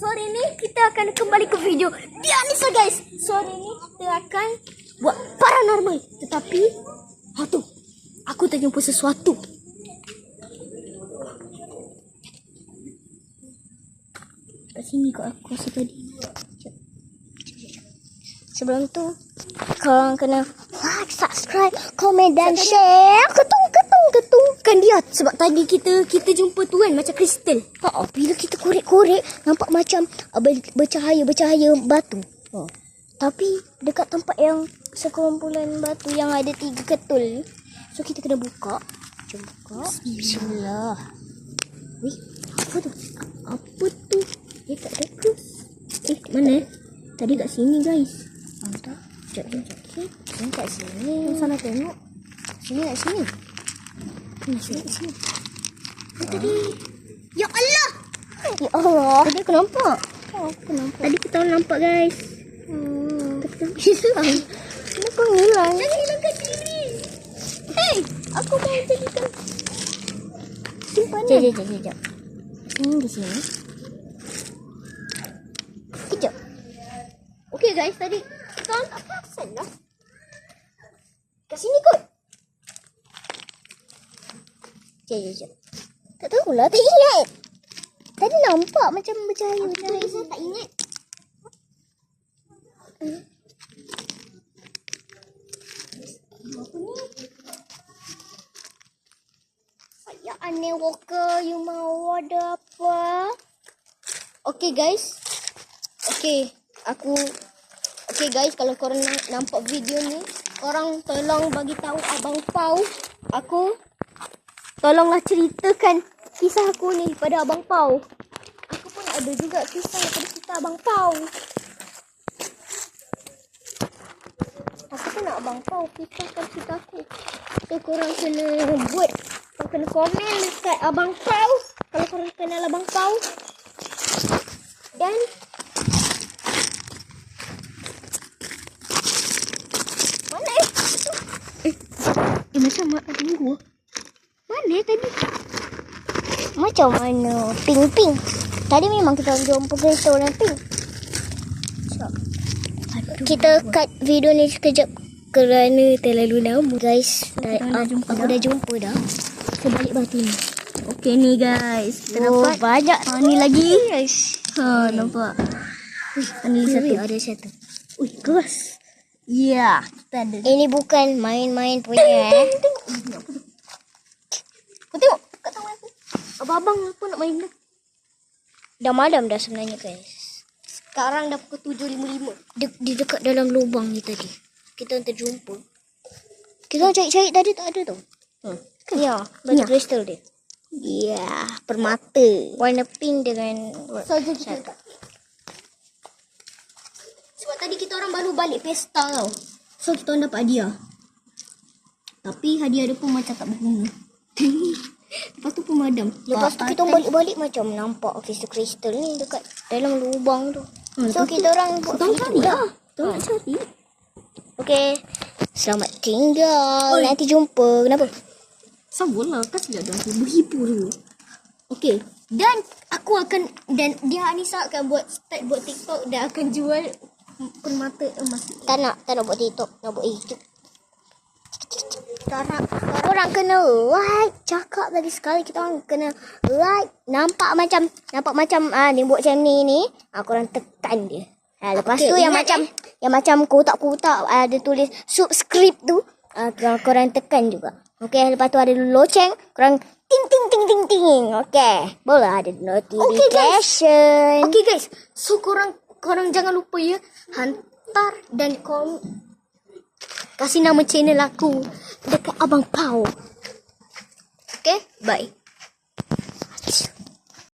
Sore ni kita akan kembali ke video Dianisa guys. Sore ni kita akan buat paranormal. Tetapi aku terjumpa sesuatu. Kat sini kot aku rasa tadi. Sebelum tu korang kena like, subscribe, komen dan share. Ketung. Kan dia sebab tadi kita jumpa tu kan macam kristal. Bila kita korek-korek nampak macam bercahaya batu. Tapi dekat tempat yang sekumpulan batu yang ada 3 ketul. So kita kena buka. Jom buka. Bismillah. Wih, apa tu? Dia tak ada ke? Mana? Tadi kat sini guys. Mantap. Sekejap. Okay. Ini kat sini. Sana tengok. Sini kat sini. Sini. Tadi. Ya Allah. Tadi aku nampak. Tadi kita nampak guys. Hilang. Kenapa kau hilang? Jangan hilangkan diri. Hey, aku mau jadikan simpanan. Sekejap. Di sini. Sekejap. Okay guys, tadi kita tak perasan lah. Kat sini kot. Sekejap. Tak tahulah, tak ingat. Tadi nampak macam bercahaya. Saya tak ingat. Apa ni? Saya aneh Walker. You mau ada apa? Okay guys. Okay guys, kalau korang nampak video ni, korang tolong bagi tahu Abang Pau. Tolonglah ceritakan kisah aku ni pada Abang Pau. Aku pun ada juga kisah daripada cerita Abang Pau. Aku pun nak Abang Pau kisahkan cerita aku. So korang kena komen dekat Abang Pau kalau korang kenal Abang Pau. Dan mana macam mak tunggu. Mana tadi? Macam mana? Pink. Tadi memang kita jumpa kereta warna pink. Kita cut video ni sekejap kerana terlalu lama guys. Aku dah jumpa dah. Kita balik batu ni. Okay ni guys. Kita dapat banyak. Ni lagi. Nampak. Ni satu. Ada satu. Keras. Ya, kita ada. Ini bukan main-main punya. Kau tengok kat tangan aku. Abang apa nak main dah. Dah malam dah sebenarnya guys. Sekarang dah pukul 7.55. Dia dekat dalam lubang ni tadi. Kita terjumpa. Kita cari tadi tak ada tu. Ya, batu kristal dia. Ya, permata. Warna pink dengan saja kita. Sebab tadi kita orang baru balik pesta tau. So kita orang dapat hadiah. Tapi hadiah dia pun macam tak berguna. Lepas tu pemadam. Lepas tu kita balik-balik macam nampak kristal ni dekat dalam lubang tu. So kita orang buat video lah. Kita nak cari. Okay. Selamat tinggal. Nanti jumpa. Kenapa? Sabarlah. Kasihlah dia berhibur dulu. Okay. Dan dia Anissa akan start buat TikTok dan akan jual permata emas. Tak nak buat TikTok. Nak buat YouTube. Korang kena like. Cakap tadi sekali kita orang kena like. Nampak macam dia buat macam ni. Korang tekan dia. Lepas tu yang macam kotak-kotak ada tulis subscribe tu. Korang tekan juga. Okay, lepas tu ada loceng. Korang ting. Okay, boleh ada notification. Okay guys. So korang jangan lupa ya, hantar dan kasih nama channel aku dekat Abang Pau. Okay, bye.